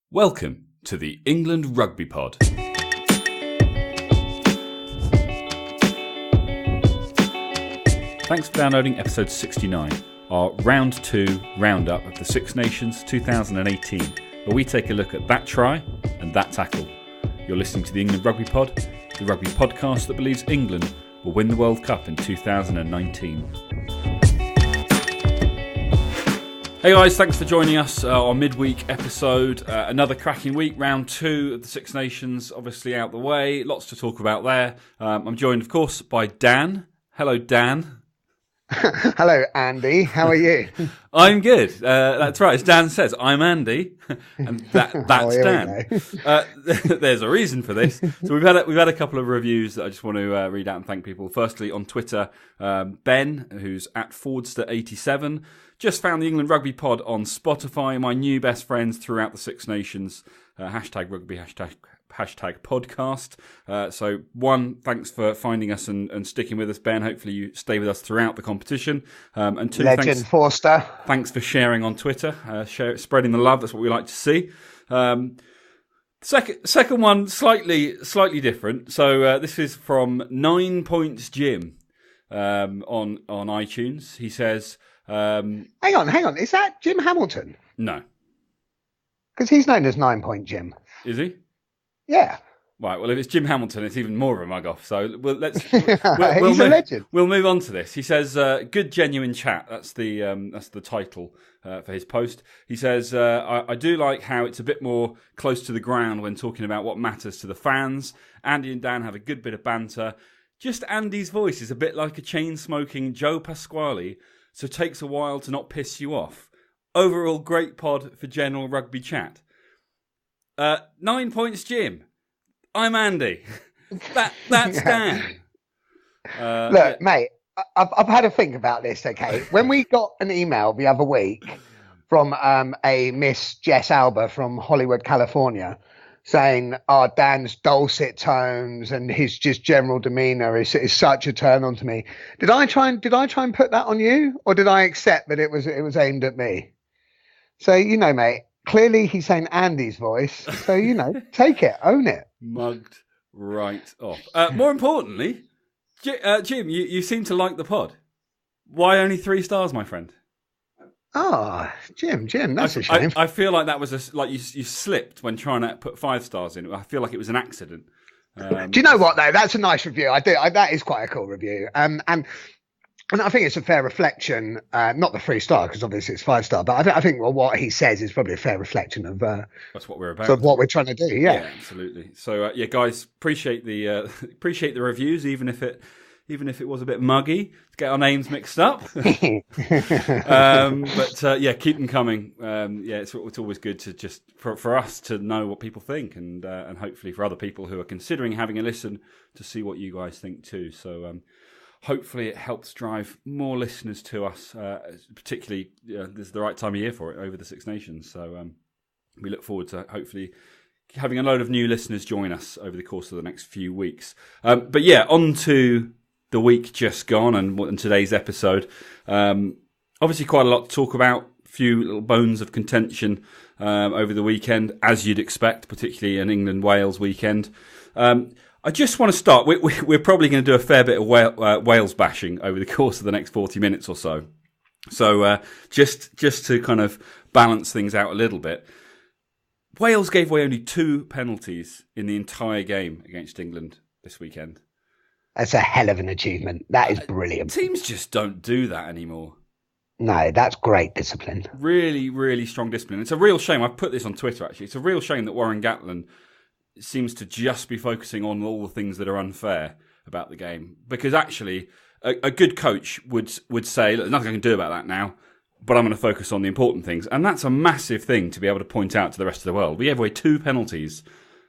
Welcome to the England Rugby Pod. Thanks for downloading episode 69, our round 2 roundup of the Six Nations 2018, where we take a look at that try and that tackle. You're listening to the England Rugby Pod, the rugby podcast that believes England will win the World Cup in 2019. Hey guys, thanks for joining us on midweek episode. Another cracking week, round 2 of the Six Nations, obviously out the way. Lots to talk about there. I'm joined, of course, by Dan. Hello, Dan. Hello, Andy. How are you? I'm good. That's right. As Dan says, I'm Andy, and that's Dan. There's a reason for this. So we've had a couple of reviews that I just want to read out and thank people. Firstly, on Twitter, Ben, who's at Fordster87, just found the England Rugby Pod on Spotify. My new best friends throughout the Six Nations. Hashtag rugby, hashtag podcast. So one, thanks for finding us and sticking with us, Ben. Hopefully you stay with us throughout the competition. And two, Legend Forster. Thanks for sharing on Twitter, spreading the love. That's what we like to see. Second one, slightly different. So this is from 9 Points Jim on iTunes. He says, hang on. Is that Jim Hamilton? No. Because he's known as 9 Point Jim. Is he? Yeah. Right. Well, if it's Jim Hamilton, it's even more of a mug off. So we'll he's a legend. We'll move on to this. He says, "Good genuine chat." That's the title for his post. He says, I do like how it's a bit more close to the ground when talking about what matters to the fans. Andy and Dan have a good bit of banter. Just Andy's voice is a bit like a chain-smoking Joe Pasquale, so it takes a while to not piss you off. Overall, great pod for general rugby chat. 9 Points Jim. I'm Andy. That's Dan. Look, mate, I've had a think about this, okay? When we got an email the other week from a Miss Jess Alba from Hollywood, California, saying, Dan's dulcet tones and his just general demeanour is such a turn on to me. Did I try and put that on you? Or did I accept that it was aimed at me? So, mate, clearly he's saying Andy's voice. So, take it, own it. Mugged right off. More importantly, Jim, you seem to like the pod. Why only 3 stars, my friend? Jim, that's a shame. I feel like that was like you slipped when trying to put 5 stars in. I feel like it was an accident. Do you know what, though? That's a nice review. That is quite a cool review. And I think it's a fair reflection, not the 3-star, because obviously it's 5-star, but I think what he says is probably a fair reflection of that's what we're about. Sort of what we're trying to do. Yeah, absolutely. So guys, appreciate the reviews, even if it was a bit muggy to get our names mixed up. But keep them coming. It's always good to just for us to know what people think, and hopefully for other people who are considering having a listen to see what you guys think too. So. Hopefully it helps drive more listeners to us, particularly this is the right time of year for it, over the Six Nations. So we look forward to hopefully having a load of new listeners join us over the course of the next few weeks. On to the week just gone and today's episode. Obviously quite a lot to talk about, a few little bones of contention over the weekend, as you'd expect, particularly an England-Wales weekend. I just want to start. We're probably going to do a fair bit of Wales bashing over the course of the next 40 minutes or so. So just to kind of balance things out a little bit, Wales gave away only 2 penalties in the entire game against England this weekend. That's a hell of an achievement. That is brilliant. Teams just don't do that anymore. No, that's great discipline. Really, really strong discipline. It's a real shame. I've put this on Twitter, actually. It's a real shame that Warren Gatland seems to just be focusing on all the things that are unfair about the game. Because actually, a good coach would say, look, there's nothing I can do about that now, but I'm going to focus on the important things. And that's a massive thing to be able to point out to the rest of the world. We gave away 2 penalties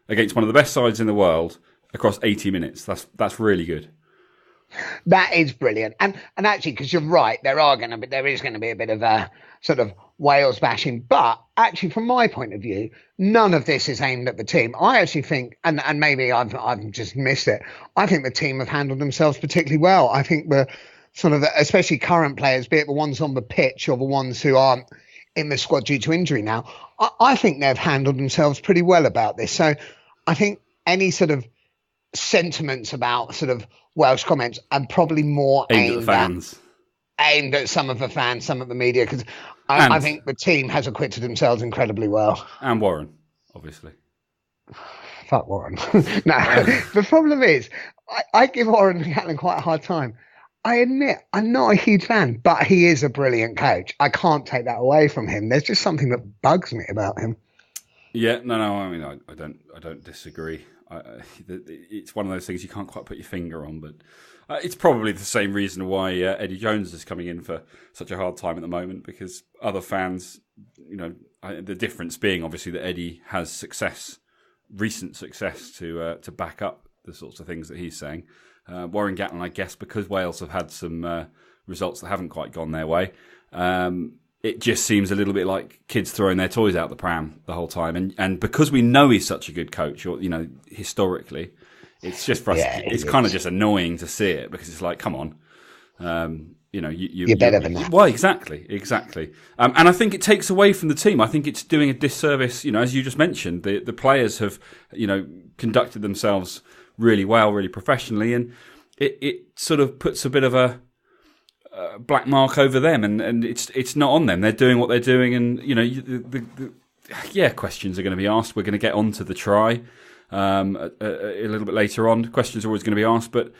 against one of the best sides in the world across 80 minutes. That's really good. That is brilliant. And actually, because you're right, there is going to be a bit of a sort of Wales bashing. But actually, from my point of view, none of this is aimed at the team. I actually think, and maybe I've just missed it, I think the team have handled themselves particularly well. I think the sort of, especially current players, be it the ones on the pitch or the ones who aren't in the squad due to injury now. I think they've handled themselves pretty well about this. So I think any sort of sentiments about sort of Welsh comments and probably more aimed at the fans. Aimed at some of the fans, some of the media, because I think the team has acquitted themselves incredibly well. And Warren, obviously. Fuck Warren. No, the problem is, I give Warren Gatland quite a hard time. I admit, I'm not a huge fan, but he is a brilliant coach. I can't take that away from him. There's just something that bugs me about him. Yeah, no. I mean, I don't disagree. It's one of those things you can't quite put your finger on, but it's probably the same reason why Eddie Jones is coming in for such a hard time at the moment, because other fans, the difference being obviously that Eddie has recent success to back up the sorts of things that he's saying. Warren Gatland, I guess, because Wales have had some results that haven't quite gone their way, it just seems a little bit like kids throwing their toys out the pram the whole time. And because we know he's such a good coach, or historically, it's just for us. Yeah, it's kind of just annoying to see it, because it's like, come on, you're better than that. Well, exactly. And I think it takes away from the team. I think it's doing a disservice. As you just mentioned, the players have conducted themselves really well, really professionally, and it sort of puts a bit of a black mark over them, and it's not on them. They're doing what they're doing, and questions are going to be asked. We're going to get onto the try a little bit later on. Questions are always going to be asked, but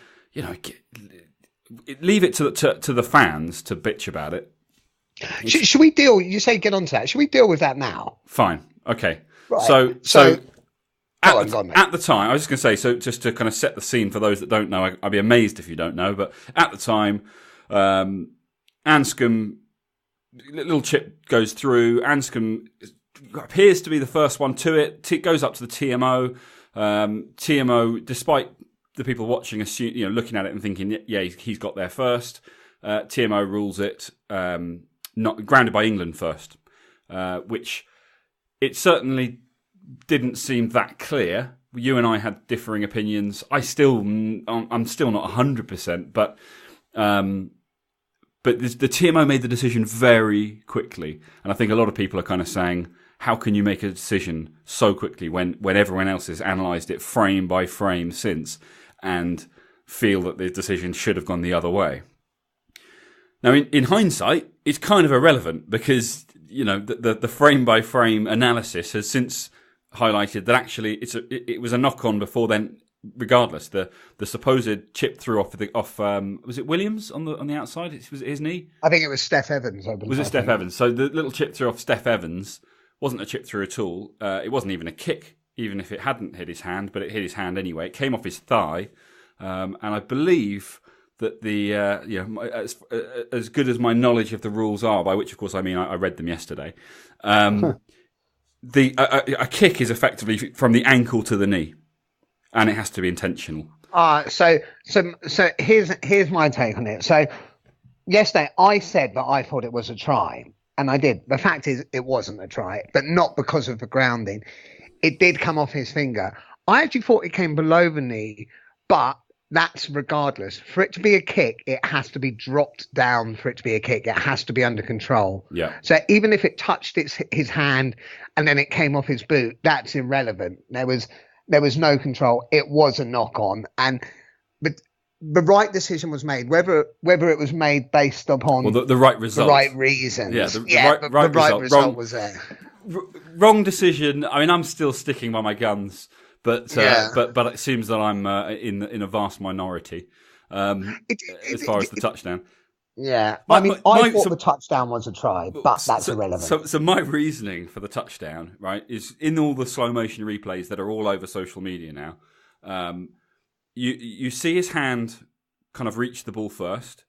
leave it to the fans to bitch about it. Should we deal? You say get onto that. Should we deal with that now? Fine. Okay. Right. So at the time, I was just going to say, so just to kind of set the scene for those that don't know, I'd be amazed if you don't know, but at the time, Anscombe, little chip goes through. Anscombe appears to be the first one to it. It goes up to the TMO. TMO, despite the people watching, looking at it and thinking, yeah, he's got there first. TMO rules it not grounded by England first, which it certainly didn't seem that clear. You and I had differing opinions. I'm still not 100%, but the TMO made the decision very quickly, and I think a lot of people are kind of saying, how can you make a decision so quickly when everyone else has analysed it frame by frame since and feel that the decision should have gone the other way? Now, in hindsight, it's kind of irrelevant, because the frame by frame analysis has since highlighted that actually it was a knock on before then. Regardless, the supposed chip through off was it Williams on the outside? Was it his knee? I think it was Steph Evans. Was it Steph Evans? So the little chip through off Steph Evans wasn't a chip through at all. It wasn't even a kick, even if it hadn't hit his hand, but it hit his hand anyway. It came off his thigh, and I believe that as good as my knowledge of the rules are, by which of course I mean I read them yesterday. A kick is effectively from the ankle to the knee, and it has to be intentional. So here's my take on it. So yesterday I said that I thought it was a try, and I did. The fact is it wasn't a try, but not because of the grounding. It did come off his finger. I actually thought it came below the knee, but that's regardless. For it to be a kick, it has to be dropped down. For it to be a kick, it has to be under control. Yeah. So even if it touched his hand and then it came off his boot, that's irrelevant. There was no control. It was a knock on, but the right decision was made. Whether it was made based upon the right result, the right reasons. Yeah, the right result was there. Wrong decision. I mean, I'm still sticking by my guns. But it seems that I'm in a vast minority as far as the touchdown. Yeah, I thought the touchdown was a try, but that's irrelevant. So my reasoning for the touchdown, right, is in all the slow motion replays that are all over social media now. You see his hand kind of reach the ball first,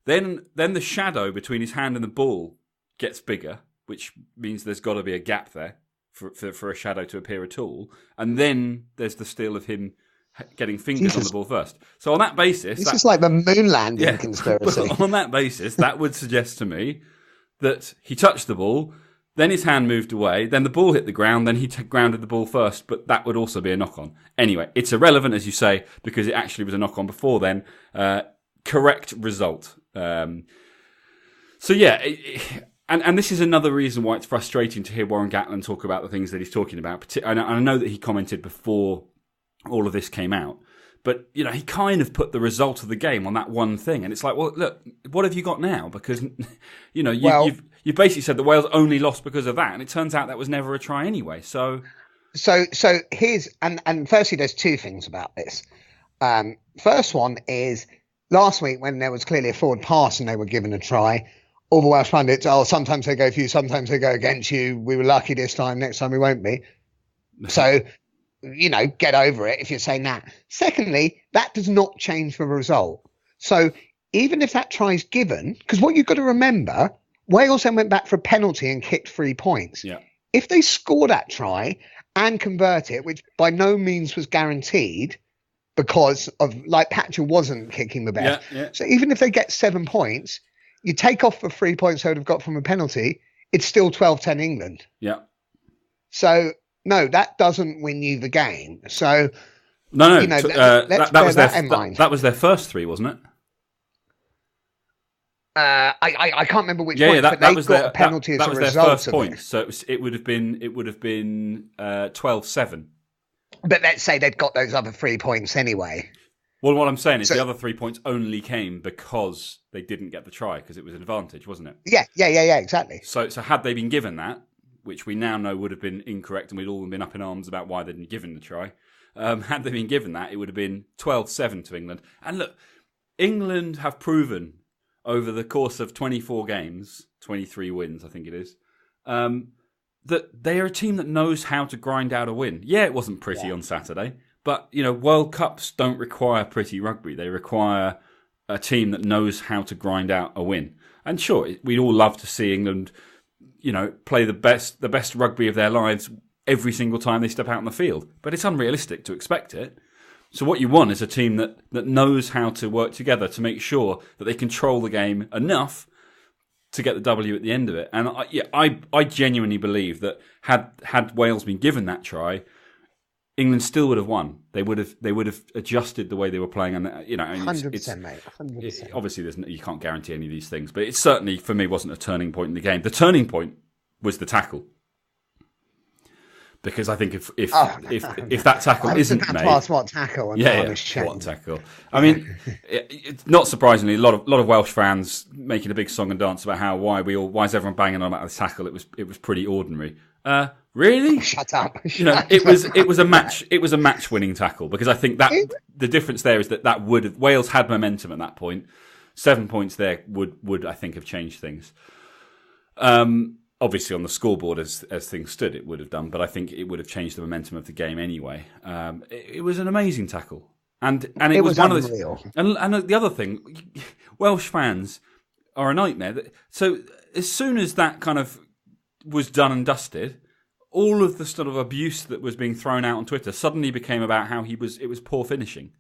then the shadow between his hand and the ball gets bigger, which means there's got to be a gap there for a shadow to appear at all, and then there's the still of him getting fingers on the ball first. So on that basis, this is like the moon landing conspiracy. On that basis, that would suggest to me that he touched the ball, then his hand moved away, then the ball hit the ground, then he grounded the ball first. But that would also be a knock on. Anyway, it's irrelevant, as you say, because it actually was a knock on before then. Correct result. So yeah. And this is another reason why it's frustrating to hear Warren Gatland talk about the things that he's talking about. And I know that he commented before all of this came out, but he kind of put the result of the game on that one thing, and it's like, well, look, what have you got now? Because you've basically said the Wales only lost because of that, and it turns out that was never a try anyway. So here's and firstly, there's two things about this. First one is last week when there was clearly a forward pass and they were given a try. All the Welsh pundits, sometimes they go for you, sometimes they go against you. We were lucky this time, next time we won't be. So, get over it if you're saying that. Secondly, that does not change the result. So even if that try is given, because what you've got to remember, Wales then went back for a penalty and kicked 3 points. Yeah. If they score that try and convert it, which by no means was guaranteed because of, like, Patcher wasn't kicking the best. Yeah. So even if they get 7 points, you take off the 3 points they would have got from a penalty, it's still 12-10 England. Yeah. So, no, that doesn't win you the game. So, no, let's bear that in mind. That was their first 3, wasn't it? I can't remember which point, but they got a penalty as a result of it. That was their first point. So it would have been 12-7. But let's say they'd got those other 3 points anyway. Well, what I'm saying is the other 3 points only came because they didn't get the try, because it was an advantage, wasn't it? Yeah, exactly. So had they been given that, which we now know would have been incorrect, and we'd all been up in arms about why they'd been given the try, had they been given that, it would have been 12-7 to England. And look, England have proven over the course of 24 games, 23 wins, I think it is, that they are a team that knows how to grind out a win. Yeah, it wasn't pretty on Saturday. But, World Cups don't require pretty rugby. They require a team that knows how to grind out a win. And sure, we'd all love to see England, play the best rugby of their lives every single time they step out on the field. But it's unrealistic to expect it. So what you want is a team that knows how to work together to make sure that they control the game enough to get the W at the end of it. And I genuinely believe that had Wales been given that try, England still would have won. They would have adjusted the way they were playing, and 100%, mate. 100%. Obviously, you can't guarantee any of these things, but it certainly for me wasn't a turning point in the game. The turning point was the tackle, because I think if that tackle isn't made, what tackle? What tackle? I mean, not surprisingly, a lot of Welsh fans making a big song and dance about why is everyone banging on about this tackle? It was pretty ordinary. Really? Shut up. It was a match winning tackle, because I think that the difference there is that would have, Wales had momentum at that point. 7 points there would I think have changed things. Obviously on the scoreboard as things stood it would have done, but I think it would have changed the momentum of the game anyway. It was an amazing tackle. And it was one unreal. of those, and the other thing, Welsh fans are a nightmare. So as soon as that kind of was done and dusted, all of the sort of abuse that was being thrown out on Twitter suddenly became about how it was poor finishing.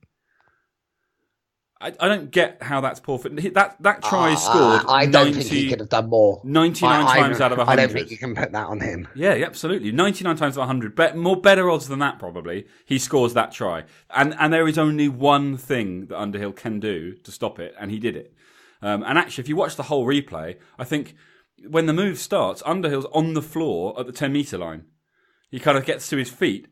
I don't get how that's poor finishing. That try is scored. I don't think he could have done more. 99 times out of 100. I don't think you can put that on him. Yeah, absolutely. 99 times out of 100. Better odds than that, probably. He scores that try. And there is only one thing that Underhill can do to stop it, and he did it. And actually, if you watch the whole replay, I think when the move starts, Underhill's on the floor at the 10-metre line. He kind of gets to his feet,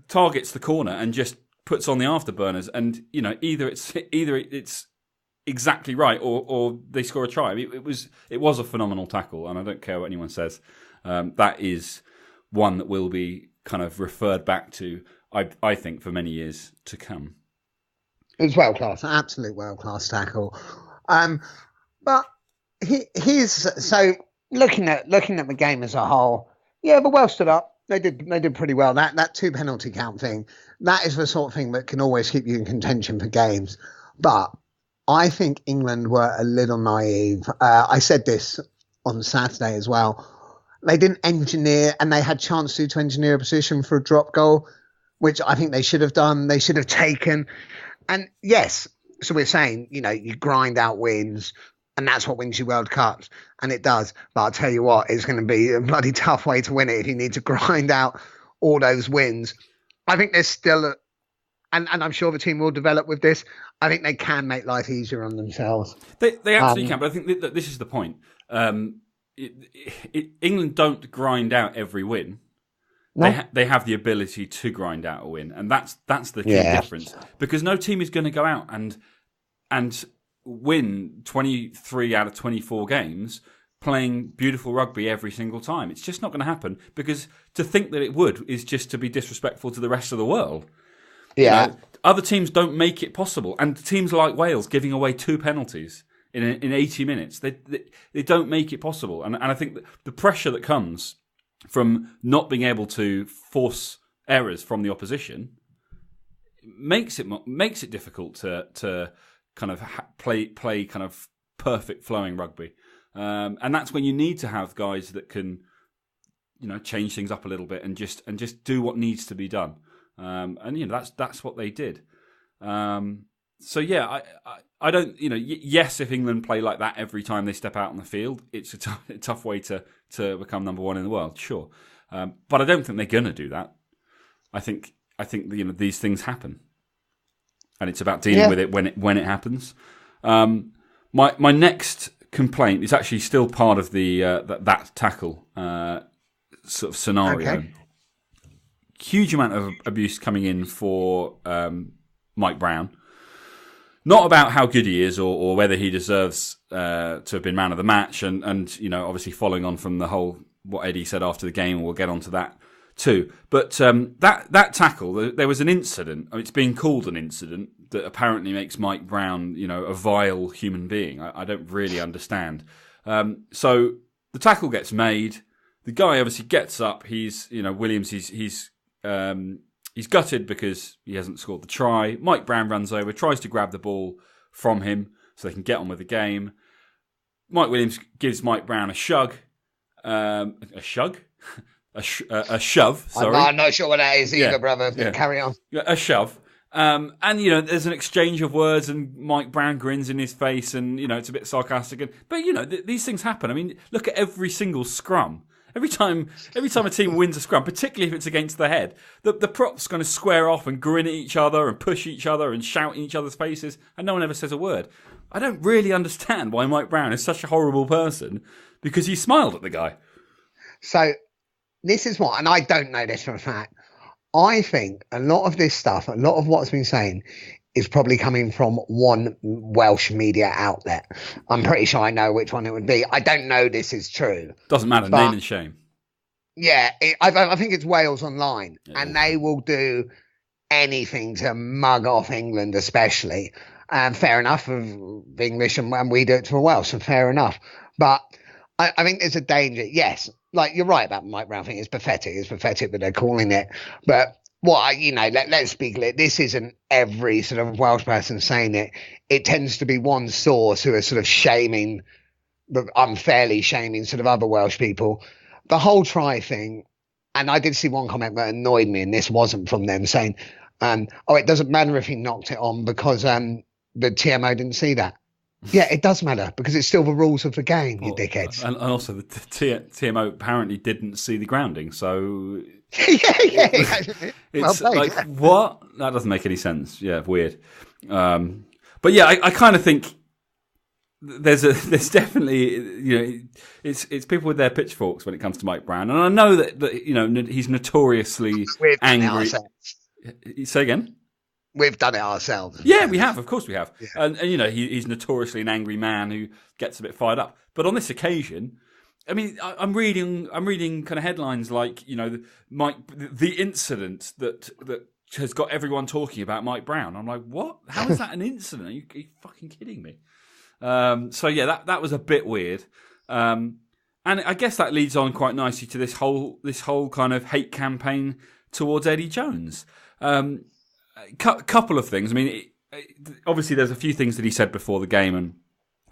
targets the corner, and just puts on the afterburners. And either it's exactly right, or they score a try. It was a phenomenal tackle, and I don't care what anyone says. That is one that will be kind of referred back to, I think, for many years to come. It was world class, absolute world class tackle. But so looking at the game as a whole, the Welsh stood up. They did pretty well. That 2 penalty count thing, that is the sort of thing that can always keep you in contention for games. But I think England were a little naive. I said this on Saturday as well. They didn't engineer, and they had chance to engineer a position for a drop goal, which I think they should have done. They should have taken. And yes, so we're saying, you grind out wins, and that's what wins you World Cups, and it does. But I'll tell you what, it's going to be a bloody tough way to win it if you need to grind out all those wins. I think there's still, and I'm sure the team will develop with this, I think they can make life easier on themselves. They absolutely can, but I think that this is the point. England don't grind out every win. No. They have the ability to grind out a win, and that's the key difference. Because no team is going to go out and win 23 out of 24 games playing beautiful rugby every single time. It's just not going to happen, because to think that it would is just to be disrespectful to the rest of the world. Yeah. You know, other teams don't make it possible, and teams like Wales giving away 2 penalties in 80 minutes, they don't make it possible. And I think the pressure that comes from not being able to force errors from the opposition makes it difficult to kind of play kind of perfect flowing rugby, and that's when you need to have guys that can, you know, change things up a little bit and just do what needs to be done, and you know that's what they did. So yeah, I don't, you know, yes, if England play like that every time they step out on the field, it's a tough way to become number one in the world, sure, but I don't think they're going to do that. I think you know, these things happen, and it's about dealing with it when it happens. My next complaint is actually still part of the that tackle sort of scenario. Okay. Huge amount of abuse coming in for Mike Brown. Not about how good he is or whether he deserves to have been man of the match, and you know, obviously following on from the whole what Eddie said after the game, and we'll get onto that too. But that tackle, there was an incident. I mean, it's being called an incident that apparently makes Mike Brown, you know, a vile human being. I don't really understand. So the tackle gets made. The guy obviously gets up. He's, you know, Williams. He's gutted because he hasn't scored the try. Mike Brown runs over, tries to grab the ball from him so they can get on with the game. Mike Williams gives Mike Brown a shove. Sorry, I'm not sure what that is either, brother. Yeah. Carry on. A shove. And you know, there's an exchange of words, and Mike Brown grins in his face, and you know, it's a bit sarcastic. But you know, these things happen. I mean, look at every single scrum. Every time a team wins a scrum, particularly if it's against the head, the prop's going to square off and grin at each other and push each other and shout in each other's faces, and no one ever says a word. I don't really understand why Mike Brown is such a horrible person, because he smiled at the guy. So this is what, and I don't know this for a fact, I think a lot of this stuff, a lot of what's been saying is probably coming from one Welsh media outlet. I'm pretty sure I know which one it would be. I don't know this is true. Doesn't matter, name and shame. Yeah, I think it's Wales Online, and they will do anything to mug off England especially. Fair enough, of English, and we do it to Welsh, so fair enough. But I think there's a danger. Yes, like you're right about Mike Brown. I think it's pathetic. It's pathetic that they're calling it. But let's be clear. This isn't every sort of Welsh person saying it. It tends to be one source who are sort of shaming, unfairly shaming sort of other Welsh people. The whole try thing, and I did see one comment that annoyed me, and this wasn't from them, saying, it doesn't matter if he knocked it on because the TMO didn't see that. Yeah, it does matter, because it's still the rules of the game, you dickheads. And also, the TMO apparently didn't see the grounding, so... It's like, what? That doesn't make any sense. Yeah, weird. But yeah, I kind of think there's definitely, you know, it's people with their pitchforks when it comes to Mike Brown, and I know that you know, he's notoriously angry. Say again. We've done it ourselves. Yeah, we have. Of course, we have. Yeah. And you know, he's notoriously an angry man who gets a bit fired up. But on this occasion, I mean, I'm reading kind of headlines like, you know, the incident that has got everyone talking about Mike Brown. I'm like, what? How is that an incident? Are you fucking kidding me? So yeah, that was a bit weird. And I guess that leads on quite nicely to this whole kind of hate campaign towards Eddie Jones. Couple of things. I mean, obviously there's a few things that he said before the game,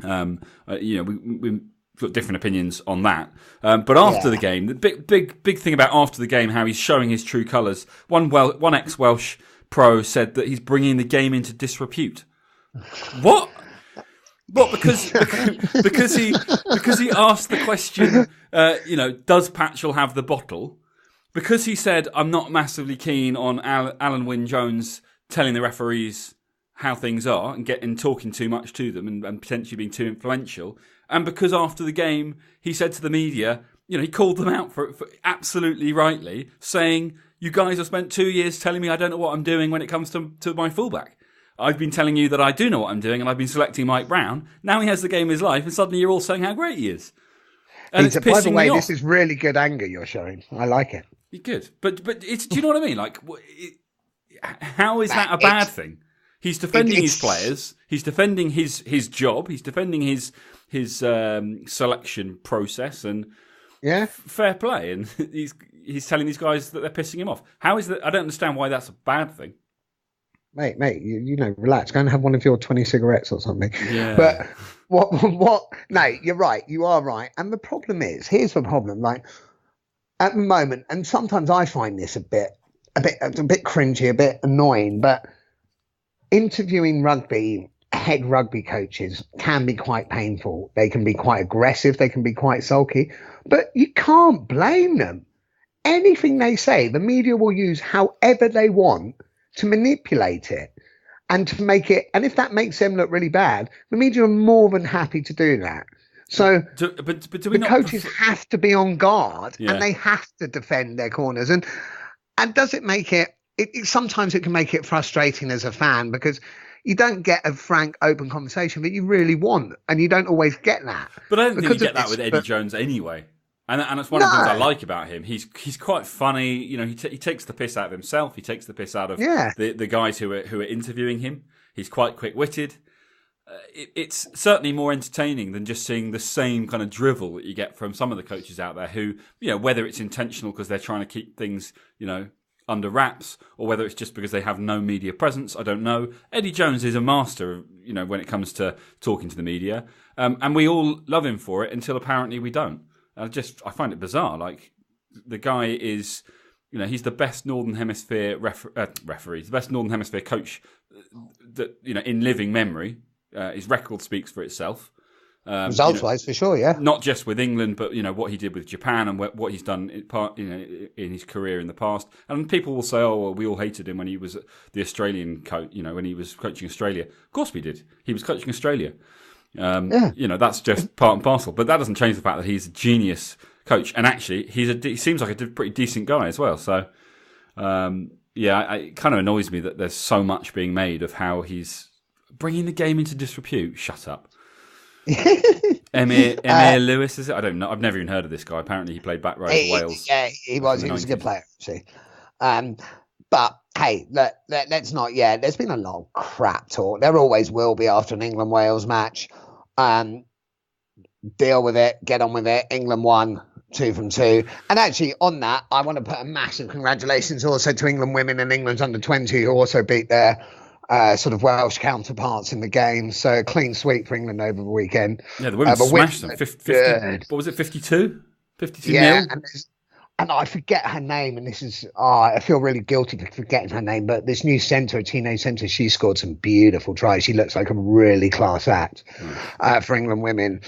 and you know, we got different opinions on that. But after the game, the big thing about after the game, how he's showing his true colours. One ex-Welsh pro said that he's bringing the game into disrepute. What? What? Because he asked the question, you know, does Patchell have the bottle? Because he said, I'm not massively keen on Alan Wynne-Jones telling the referees how things are and talking too much to them and potentially being too influential. And because after the game, he said to the media, he called them out for absolutely rightly, saying, "You guys have spent 2 years telling me I don't know what I'm doing when it comes to my fullback. I've been telling you that I do know what I'm doing, and I've been selecting Mike Brown. Now he has the game of his life, and suddenly you're all saying how great he is." And it's pissing by the way, me off. This is really good anger you're showing. I like it. You're good. But it's, do you know what I mean? Like, how is that a bad thing? He's defending his players. He's defending his job. He's defending his selection process, and fair play. And he's telling these guys that they're pissing him off. How is that? I don't understand why that's a bad thing. Mate, relax. Go and have one of your 20 cigarettes or something. Yeah. But what? No, you're right. You are right. And the problem is, here's the problem. Like at the moment, and sometimes I find this a bit cringy, a bit annoying. But interviewing head rugby coaches can be quite painful. They can be quite aggressive. They can be quite sulky. But you can't blame them. Anything they say, the media will use however they want to manipulate it and to make it, and if that makes them look really bad, the media are more than happy to do that. So but do we the coaches have to be on guard and they have to defend their corners. And does it make it sometimes it can make it frustrating as a fan because you don't get a frank, open conversation that you really want, and you don't always get that. But I don't think you get that with Eddie Jones anyway. And it's one of the things I like about him. He's quite funny. He takes the piss out of himself. He takes the piss out of the guys who are interviewing him. He's quite quick-witted. It's certainly more entertaining than just seeing the same kind of drivel that you get from some of the coaches out there who, whether it's intentional because they're trying to keep things, under wraps, or whether it's just because they have no media presence, I don't know. Eddie Jones is a master, when it comes to talking to the media. And we all love him for it until apparently we don't. I find it bizarre. Like, the guy is, he's the best Northern Hemisphere referee, the best Northern Hemisphere coach that, in living memory. His record speaks for itself. Results-wise, for sure, yeah. Not just with England, but, what he did with Japan and what he's done in his career in the past. And people will say, oh, well, we all hated him when he was the Australian coach, when he was coaching Australia. Of course we did. He was coaching Australia. That's just part and parcel, but that doesn't change the fact that he's a genius coach, and actually he seems like a pretty decent guy as well. So, it kind of annoys me that there's so much being made of how he's bringing the game into disrepute. Shut up. Emir Lewis, is it? I don't know. I've never even heard of this guy. Apparently, he played back row for Wales. Yeah, he was. He was a good player, actually. But hey, let's not. Yeah, there's been a lot of crap talk. There always will be after an England-Wales match. Deal with it. Get on with it. England won 2 from 2. And actually, on that, I want to put a massive congratulations also to England women and England's under-20 who also beat their sort of Welsh counterparts in the game. So a clean sweep for England over the weekend. Yeah, the women smashed them. 50, what was it? 52? 52 yeah, nil? And I forget her name, and this is, I feel really guilty for forgetting her name, but this new centre, a teenage centre, she scored some beautiful tries. She looks like a really class act for England women.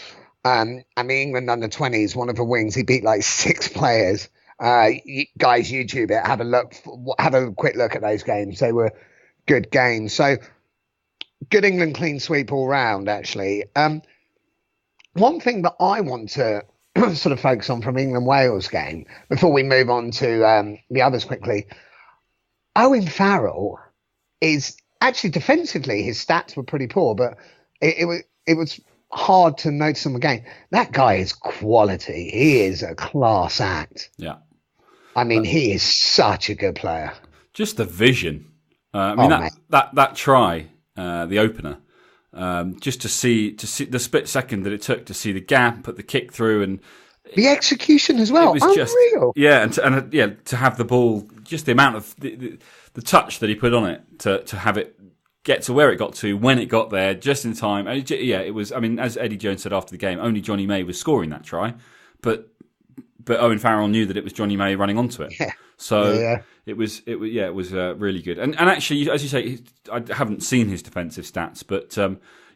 And the England under-20s, one of the wings, he beat like 6 players. Guys, YouTube it, have a quick look at those games. They were good games. So, good England clean sweep all round, actually. One thing that I want to sort of focus on from England-Wales game before we move on to the others quickly. Owen Farrell is actually defensively, his stats were pretty poor, but it was hard to notice on the game. That guy is quality. He is a class act. Yeah. I mean, he is such a good player. Just the vision. That try, the opener. Just to see the split second that it took to see the gap, put the kick through, and the execution as well. It was unreal. To have the ball, just the amount of the touch that he put on it to have it get to where it got to when it got there just in time. It was. I mean, as Eddie Jones said after the game, only Johnny May was scoring that try, but Owen Farrell knew that it was Johnny May running onto it. Yeah. So it was really good. And actually, as you say, I haven't seen his defensive stats, but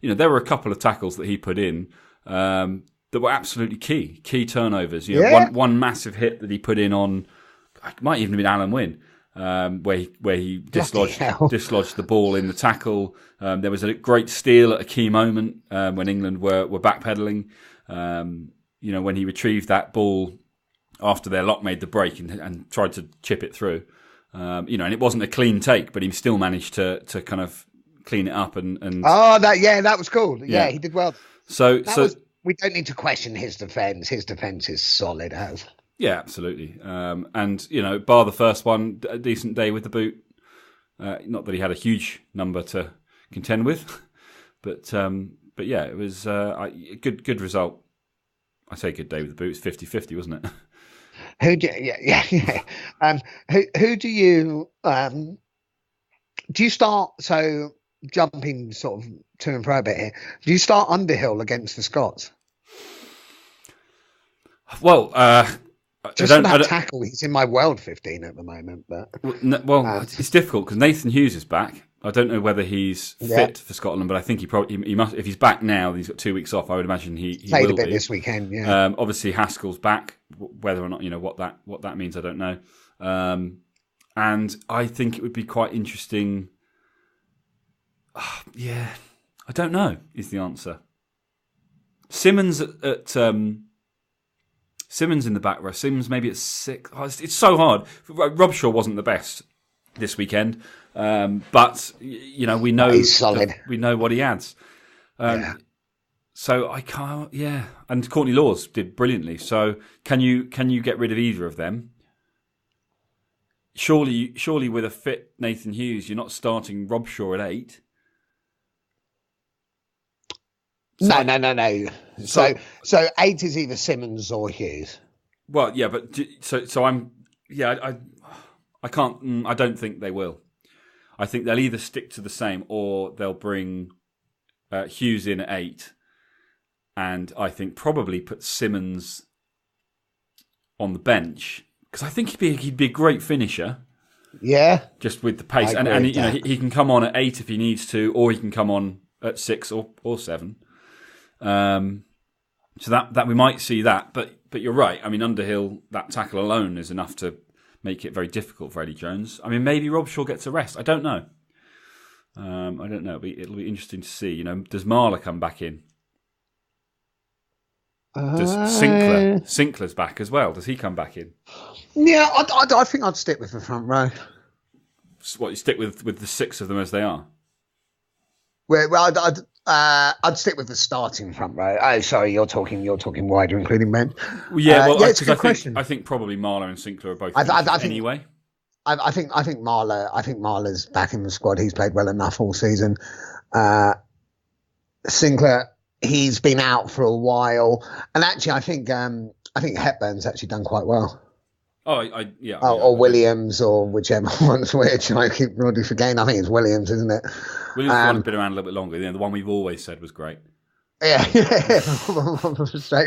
there were a couple of tackles that he put in that were absolutely key turnovers. One massive hit that he put in on, it might even have been Alan Wynne, where he dislodged the ball in the tackle. There was a great steal at a key moment when England were backpedaling. When he retrieved that ball after their lock made the break and tried to chip it through. And it wasn't a clean take, but he still managed to kind of clean it up and that was cool. Yeah, he did well. We don't need to question his defence. His defence is solid as. Yeah, absolutely. And bar the first one, a decent day with the boot. Not that he had a huge number to contend with, but yeah, it was a good result. I say good day with the boot. It's 50-50, wasn't it? Who do you do you start? So jumping sort of to and fro a bit here. Do you start Underhill against the Scots? Well, tackle. He's in my world 15 at the moment, but it's difficult because Nathan Hughes is back. I don't know whether he's fit for Scotland, but I think he must. If he's back now, he's got 2 weeks off. I would imagine he played will a bit be this weekend. Yeah. Obviously Haskell's back. Whether or not what that means, I don't know. And I think it would be quite interesting. I don't know. Is the answer Simmons at Simmons in the back row. Simmons maybe at 6. Oh, it's so hard. Robshaw wasn't the best this weekend, but we know he's solid. We know what he adds. So I can't. Yeah, and Courtney Laws did brilliantly. So can you get rid of either of them? Surely with a fit Nathan Hughes, you're not starting Robshaw at 8. No. So 8 is either Simmons or Hughes. Well, yeah, but so I'm. Yeah, I can't. I don't think they will. I think they'll either stick to the same or they'll bring Hughes in at 8, and I think probably put Simmons on the bench because I think he'd be a great finisher. Yeah, just with the pace, and he can come on at 8 if he needs to, or he can come on at 6 or 7. So that we might see that, but you're right. I mean, Underhill, that tackle alone is enough to make it very difficult for Eddie Jones. I mean, maybe Robshaw gets a rest. I don't know. It'll be interesting to see. Does Marler come back in? Does Sinclair's back as well? Does he come back in? Yeah, I think I'd stick with the front row. What, you stick with the 6 of them as they are? Well, I'd stick with the starting front row. Oh, sorry, you're talking wider, including men. It's a good question. I think probably Marler and Sinclair are both anyway. I think Marler's back in the squad. He's played well enough all season. Sinclair, he's been out for a while, and actually, I think Hepburn's actually done quite well. Or Williams, or whichever one's which. I keep already forgetting. I think it's Williams, isn't it? Williams has been around a little bit longer. The one we've always said was great. Yeah. Straight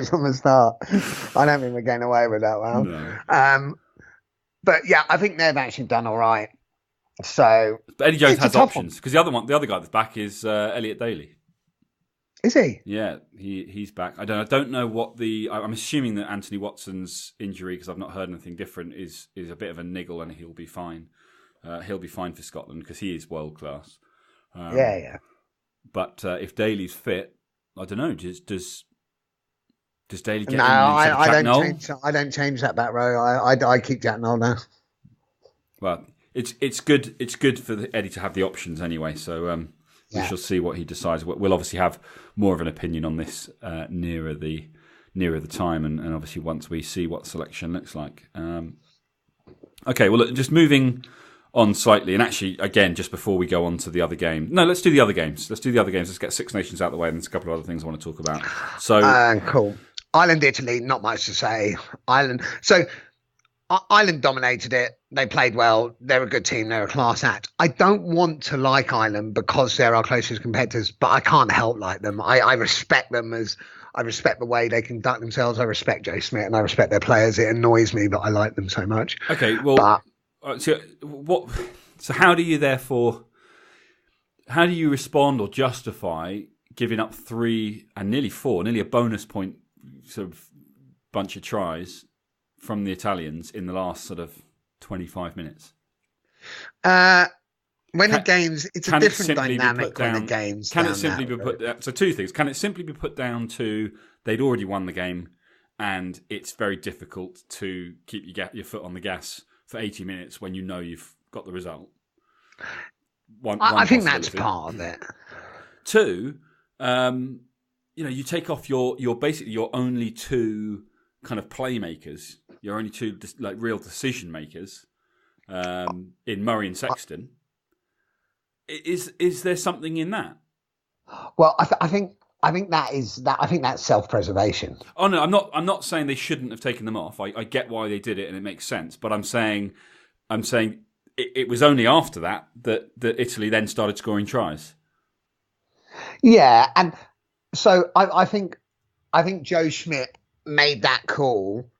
from the start. I don't think we're getting away with that one. No. But yeah, I think they've actually done all right. So, but Eddie Jones has options because the other guy that's back is Elliot Daly. Is he? Yeah, he's back. I don't know what I'm assuming that Anthony Watson's injury, because I've not heard anything different, is a bit of a niggle, and he'll be fine. He'll be fine for Scotland because he is world class. Yeah. But if Daly's fit, I don't know. Does Daly get in? No, I don't change that back row. I keep Jack Noel now. Well, it's good. It's good for Eddie to have the options anyway. So we shall see what he decides. We'll obviously have more of an opinion on this nearer the time, and obviously once we see what selection looks like. Okay, well, just moving on slightly, and actually, again, just before we go on to the other game. No, let's do the other games. Let's get Six Nations out of the way, and there's a couple of other things I want to talk about. So, cool. Ireland, Italy, not much to say. Ireland dominated it. They played well. They're a good team. They're a class act. I don't want to like Ireland because they're our closest competitors, but I can't help like them. I respect them I respect the way they conduct themselves. I respect Joe Smith and I respect their players. It annoys me, but I like them so much. Okay, well, so how do you respond or justify giving up 3 and nearly 4, nearly a bonus point sort of bunch of tries from the Italians in the last sort of 25 minutes? When the games, it's a different dynamic when the games. Can it simply be put down? So two things. Can it simply be put down to they'd already won the game, and it's very difficult to keep your foot on the gas for 80 minutes when you know you've got the result? I think that's part of it. Two, you take off your basically your only two kind of playmakers, your only two like real decision makers in Murray and Sexton. Is there something in that? Well, I think that's self-preservation. Oh no, I'm not saying they shouldn't have taken them off. I get why they did it and it makes sense, but I'm saying it was only after that Italy then started scoring tries. Yeah, and so I think Joe Schmidt made that call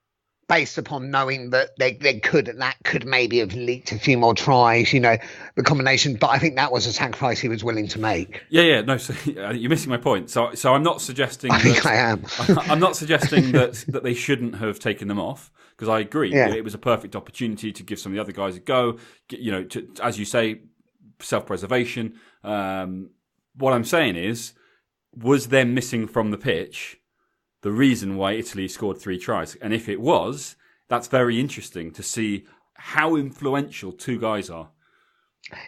based upon knowing that that could maybe have leaked a few more tries, the combination. But I think that was a sacrifice he was willing to make. Yeah, no, so you're missing my point. So I'm not suggesting. I think I am. I'm not suggesting that they shouldn't have taken them off, because I agree. Yeah. It was a perfect opportunity to give some of the other guys a go. To, as you say, self-preservation. What I'm saying is, was them missing from the pitch the reason why Italy scored 3 tries? And if it was, that's very interesting to see how influential two guys are.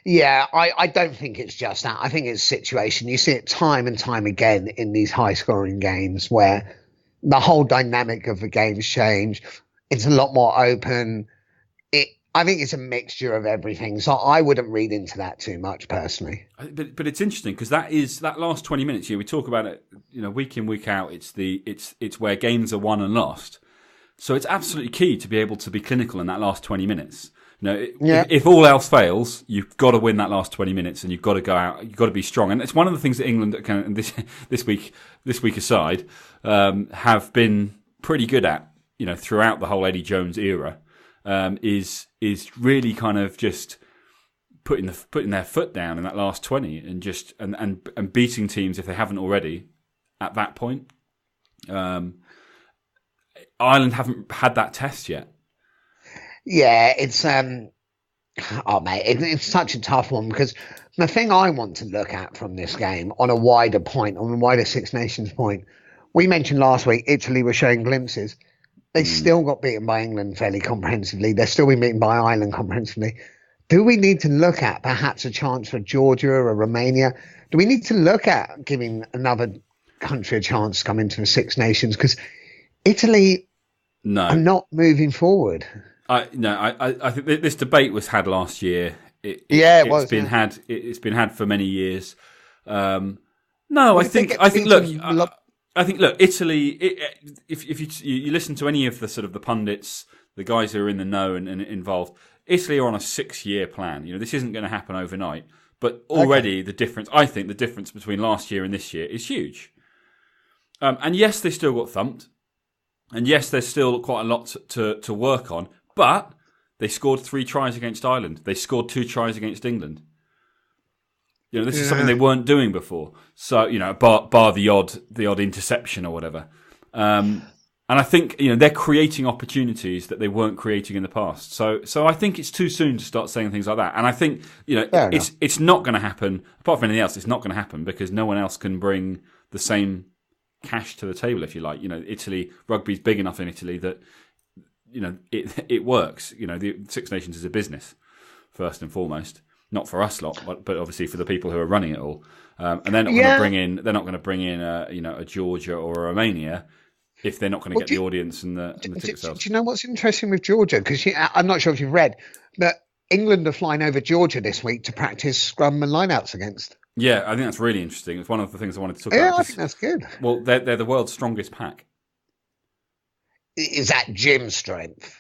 Yeah, I don't think it's just that. I think it's situation. You see it time and time again in these high-scoring games where the whole dynamic of the game's changed. It's a lot more open. I think it's a mixture of everything. So I wouldn't read into that too much personally. But it's interesting because that last 20 minutes here, we talk about it, week in, week out. It's where games are won and lost. So it's absolutely key to be able to be clinical in that last 20 minutes. If all else fails, you've got to win that last 20 minutes, and you've got to go out. You've got to be strong, and it's one of the things that England, this week aside, have been pretty good at. Throughout the whole Eddie Jones era, is really kind of just putting their foot down in that last 20 and just and beating teams if they haven't already at that point. Ireland haven't had that test yet. Yeah, it's mate, it's such a tough one, because the thing I want to look at from this game on a wider Six Nations point, we mentioned last week Italy were showing glimpses. They still got beaten by England fairly comprehensively. They're still being beaten by Ireland comprehensively. Do we need to look at perhaps a chance for Georgia or Romania? Do we need to look at giving another country a chance to come into the Six Nations? Because Italy are not moving forward. I think this debate was had last year. It's been had for many years. I think look, Italy. If you listen to any of the sort of the pundits, the guys who are in the know and involved, Italy are on a 6-year plan. This isn't going to happen overnight. But already the difference between last year and this year is huge. And yes, they still got thumped, and yes, there's still quite a lot to work on. But they scored 3 tries against Ireland. They scored 2 tries against England. This is something they weren't doing before. So, bar the odd interception or whatever. And I think, they're creating opportunities that they weren't creating in the past. So I think it's too soon to start saying things like that. And I think, it's not going to happen. Apart from anything else, it's not going to happen because no one else can bring the same cash to the table, if you like. Italy, rugby's big enough in Italy that, it works. The Six Nations is a business, first and foremost. Not for us lot, but obviously for the people who are running it all. And they're not going to bring in a Georgia or a Romania if they're not going to get the audience and the ticket sales. Do you know what's interesting with Georgia? Because I'm not sure if you've read, but England are flying over Georgia this week to practice scrum and lineouts against. Yeah, I think that's really interesting. It's one of the things I wanted to talk about. Yeah, I think that's good. Well, they're the world's strongest pack. Is that gym strength?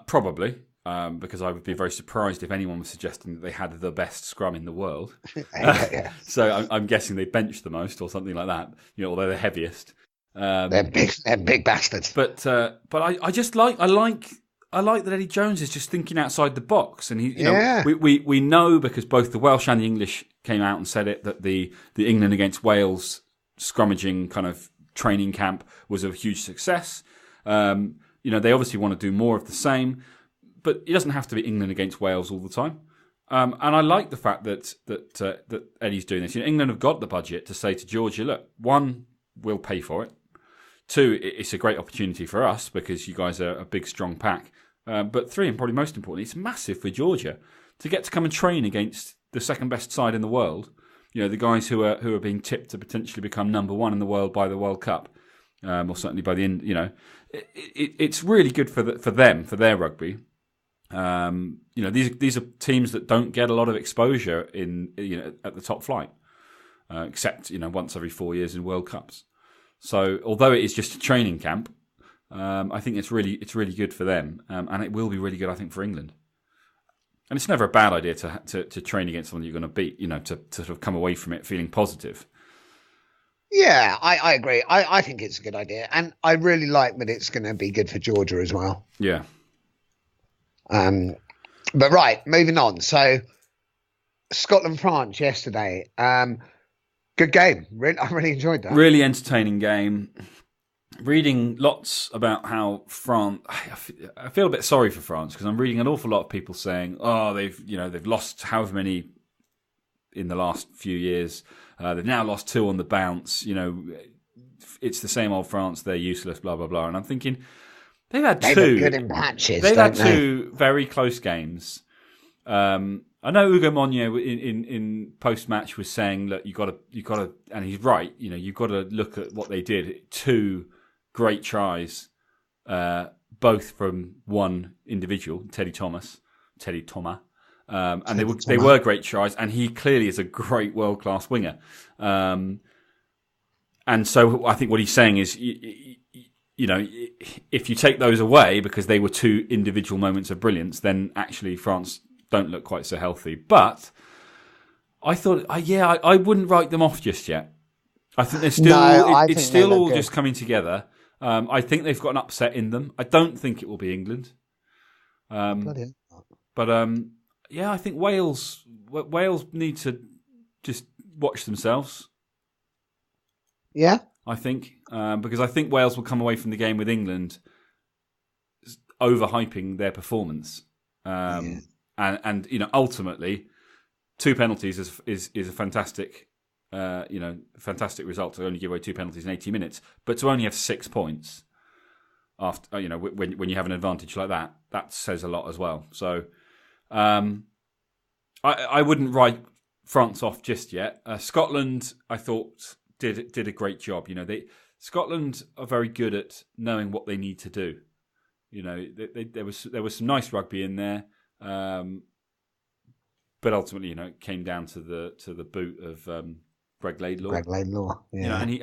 Probably. Because I would be very surprised if anyone was suggesting that they had the best scrum in the world. Yeah. So I'm guessing they bench the most or something like that. Although they're heaviest. They're big bastards. But I just like that Eddie Jones is just thinking outside the box, and we know because both the Welsh and the English came out and said it that the England against Wales scrummaging kind of training camp was a huge success. They obviously want to do more of the same. But it doesn't have to be England against Wales all the time. And I like the fact that Eddie's doing this. England have got the budget to say to Georgia, look, one, we'll pay for it. Two, it's a great opportunity for us because you guys are a big, strong pack. But three, and probably most importantly, it's massive for Georgia to get to come and train against the second best side in the world. The guys who are being tipped to potentially become number one in the world by the World Cup, or certainly by the end. It's really good for them, for their rugby. These are teams that don't get a lot of exposure at the top flight, except once every 4 years in World Cups. So although it is just a training camp, I think it's really good for them, and it will be really good, I think, for England. And it's never a bad idea to train against someone you're going to beat, to sort of come away from it feeling positive. Yeah, I agree. I think it's a good idea, and I really like that it's going to be good for Georgia as well. Yeah. But right, moving on. So Scotland-France yesterday. Good game. I really enjoyed that. Really entertaining game. Reading lots about how France. I feel a bit sorry for France because I'm reading an awful lot of people saying, "Oh, they've lost however many in the last few years. They've now lost 2 on the bounce. It's the same old France. They're useless. Blah blah blah." And I'm thinking they've had 2 good in patches. They've had 2 very close games. I know Hugo Monnier in post match was saying, "Look, you got to," and he's right. You've got to look at what they did. 2 great tries, both from one individual, Teddy Thomas, and they were great tries. And he clearly is a great world class winger. And so I think what he's saying is, if you take those away because they were 2 individual moments of brilliance, then actually France don't look quite so healthy. But I thought, I wouldn't write them off just yet. I think they're still, it's still all just coming together. I think they've got an upset in them. I don't think it will be England. But I think Wales need to just watch themselves. Yeah. I think, because I think Wales will come away from the game with England overhyping their performance. And ultimately, 2 penalties is a fantastic, fantastic result to only give away 2 penalties in 80 minutes. But to only have 6 points after, when you have an advantage like that says a lot as well. So, I wouldn't write France off just yet. Scotland, I thought, did a great job. Scotland are very good at knowing what they need to do. There was some nice rugby in there. But ultimately, it came down to the boot of Greg Laidlaw. Yeah, and he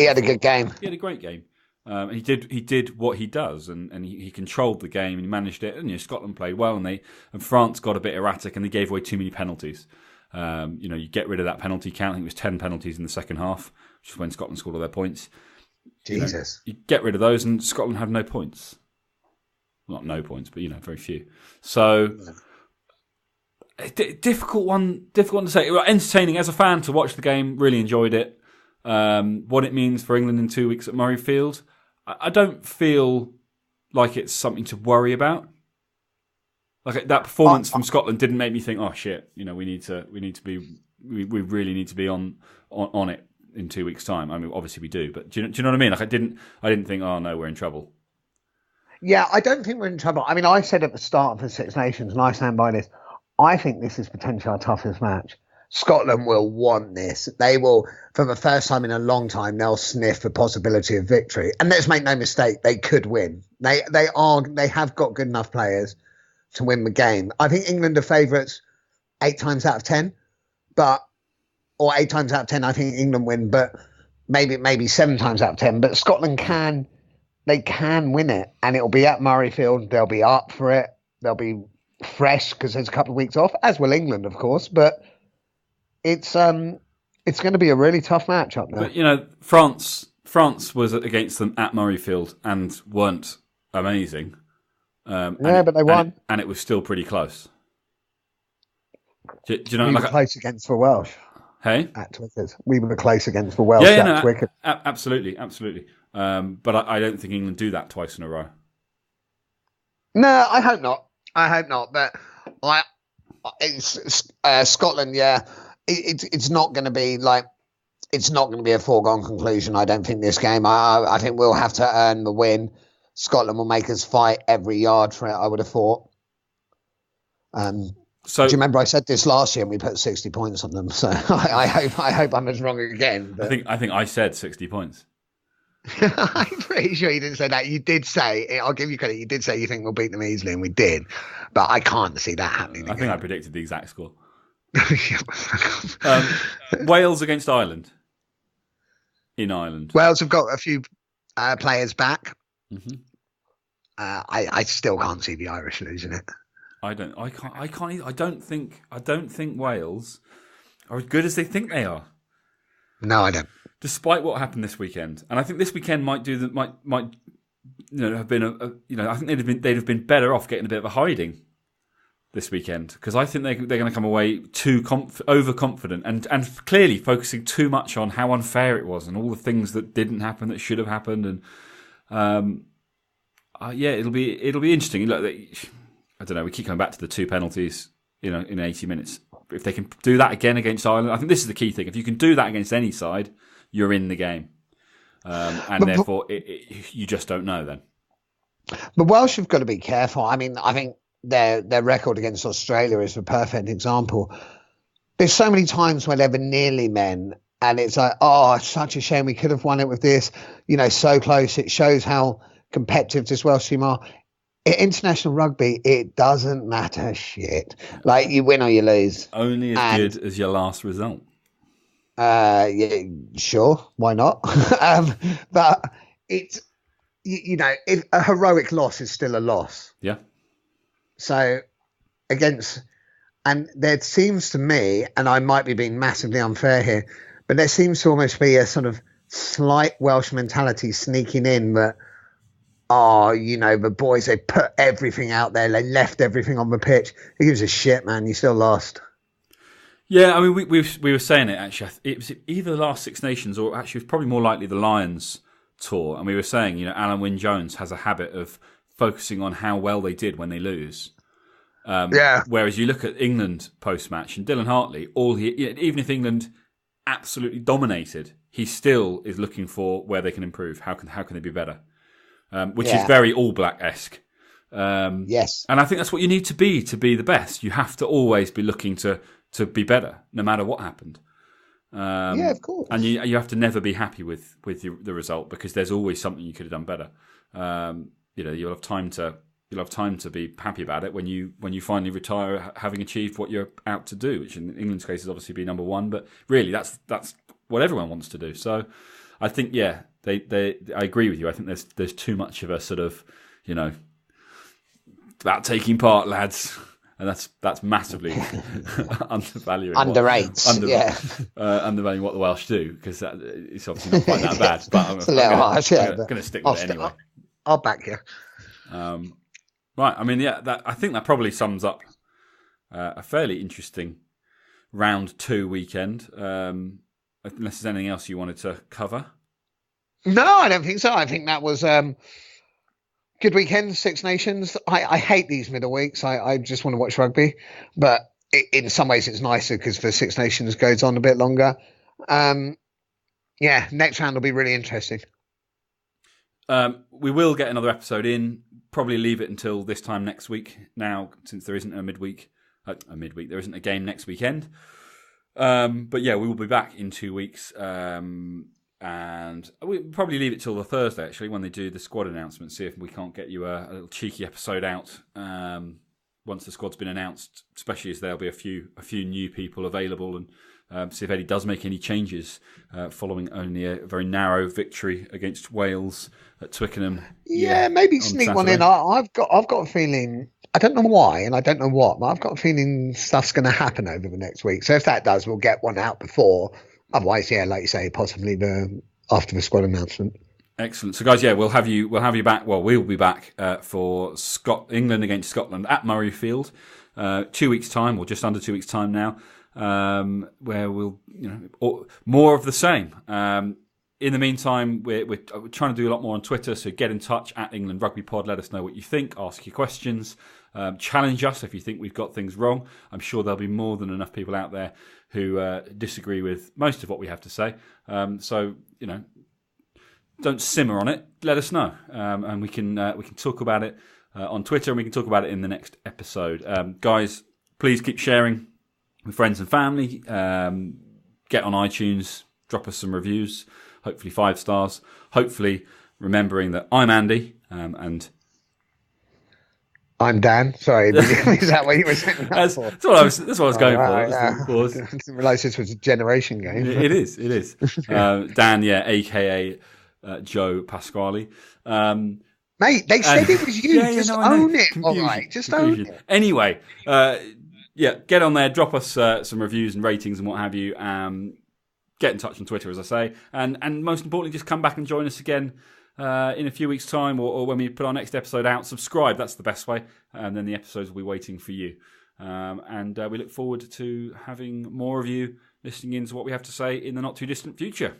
had a good game. He had a great game. He did what he does, and he controlled the game and he managed it. And Scotland played well, and France got a bit erratic, and they gave away too many penalties. You get rid of that penalty count. I think it was 10 penalties in the second half, which is when Scotland scored all their points. Jesus, you get rid of those, and Scotland have no points. Not no points, but very few. So. Difficult one to say. Entertaining as a fan to watch the game. Really enjoyed it. What it means for England in 2 weeks at Murrayfield, I don't feel like it's something to worry about. Like that performance from Scotland didn't make me think, oh shit, we really need to be on it in 2 weeks' time. I mean, obviously we do, but do you know what I mean? Like I didn't think, oh no, we're in trouble. Yeah, I don't think we're in trouble. I mean, I said at the start of the Six Nations, and I stand by this. I think this is potentially our toughest match. Scotland will want this. They will, for the first time in a long time, they'll sniff the possibility of victory. And let's make no mistake, they could win. They have got good enough players to win the game. I think England are favourites 8 times out of 10, or 8 times out of 10. I think England win, but maybe 7 times out of 10. But Scotland can win it, and it'll be at Murrayfield. They'll be up for it. They'll be fresh because there's a couple of weeks off, as will England, of course. But it's going to be a really tough match up there. But France was against them at Murrayfield and weren't amazing. But they won, and it was still pretty close. Do you know? We were close against the Welsh. Hey, at Twickers, we were close against the Welsh. At Twickers. Absolutely. But I don't think England do that twice in a row. No, I hope not. But it's Scotland. Yeah, it's not going to be like. It's not going to be a foregone conclusion, I don't think, this game. I think we'll have to earn the win. Scotland will make us fight every yard for it, I would have thought. So, do you remember I said this last year and we put 60 points on them? So I hope I'm as wrong again. But... I think I said 60 points. I'm pretty sure you didn't say that. You did say, I'll give you credit, you did say you think we'll beat them easily, and we did. But I can't see that happening. I think I predicted the exact score. Wales against Ireland. In Ireland, Wales have got a few players back. Mm-hmm. I still can't see the Irish losing it. I don't think Wales are as good as they think they are. No, I don't. Despite what happened this weekend, and I think this weekend might have been I think they'd have been better off getting a bit of a hiding this weekend, because I think they're going to come away too overconfident and clearly focusing too much on how unfair it was and all the things that didn't happen that should have happened. And it'll be interesting. Look, I don't know. We keep coming back to the 2 penalties, in 80 minutes. If they can do that again against Ireland, I think this is the key thing. If you can do that against any side, you're in the game, therefore you just don't know then. The Welsh have got to be careful. I mean, I think their record against Australia is a perfect example. There's so many times where they were nearly men, and it's like, oh, it's such a shame we could have won it with this, so close. It shows how competitive this Welsh team are. In international rugby, it doesn't matter shit. Like, you win or you lose. Only as good as your last result. Yeah, sure, why not? But it's, a heroic loss is still a loss. Yeah. So and there seems to me, and I might be being massively unfair here, but there seems to almost be a sort of slight Welsh mentality sneaking in that, the boys, they put everything out there, they left everything on the pitch. Who gives a shit, man? You still lost. Yeah, I mean, we were saying it, actually. It was either the last Six Nations or actually it was probably more likely the Lions tour. And we were saying, Alan Wynne-Jones has a habit of focusing on how well they did when they lose. Whereas you look at England post-match and Dylan Hartley, even if England absolutely dominated, he still is looking for where they can improve. How can they be better? Which is very All Black-esque. Yes. And I think that's what you need to be the best. You have to always be looking to be better, no matter what happened. Yeah, of course. And you have to never be happy with the result, because there's always something you could have done better. You'll have time to be happy about it when you finally retire, having achieved what you're out to do, which in England's case is obviously be number one. But really, that's what everyone wants to do. So I think, I agree with you. I think there's too much of a sort of, about taking part, lads. And that's massively undervaluing. Undervaluing what the Welsh do, because it's obviously not quite that bad. But it's a little harsh, I'm going to stick with it anyway. I'll back you. Right. I mean, I think that probably sums up a fairly interesting round 2 weekend. Unless there's anything else you wanted to cover. No, I don't think so. I think that was. Good weekend, Six Nations. I hate these middle weeks. I just want to watch rugby. But in some ways it's nicer because the Six Nations goes on a bit longer. Next round will be really interesting. We will get another episode in. Probably leave it until this time next week now, since there isn't a midweek. There isn't a game next weekend. But we will be back in 2 weeks. And we'll probably leave it till the Thursday, actually, when they do the squad announcement. See if we can't get you a little cheeky episode out once the squad's been announced, especially as there'll be a few new people available, and see if Eddie does make any changes following only a very narrow victory against Wales at Twickenham. Yeah, maybe sneak one in. I've got a feeling. I don't know why, and I don't know what, but I've got a feeling stuff's going to happen over the next week. So if that does, we'll get one out before. Otherwise, like you say, possibly after the squad announcement. Excellent. So, guys, we'll have you back. Well, we'll be back for England against Scotland at Murrayfield, 2 weeks' time, or just under 2 weeks' time now, where we'll more of the same. In the meantime, we're trying to do a lot more on Twitter, so get in touch at England Rugby Pod. Let us know what you think. Ask your questions. Challenge us if you think we've got things wrong. I'm sure there'll be more than enough people out there who disagree with most of what we have to say. So, don't simmer on it. Let us know, and we can talk about it on Twitter, and we can talk about it in the next episode. Guys, please keep sharing with friends and family. Get on iTunes, drop us some reviews, hopefully 5 stars. Hopefully, remembering that I'm Andy and I'm Dan. Sorry, is that what you were saying? That's what I was going for. I didn't realise this was a generation game. It is. Dan, aka Joe Pasquale. Mate, they said it was you. Own it. Confusion. All right, just own it. Anyway, get on there, drop us some reviews and ratings and what have you. Get in touch on Twitter, as I say, and most importantly, just come back and join us again in a few weeks' time, or when we put our next episode out. Subscribe, that's the best way, and then the episodes will be waiting for you. And we look forward to having more of you listening in to what we have to say in the not too distant future.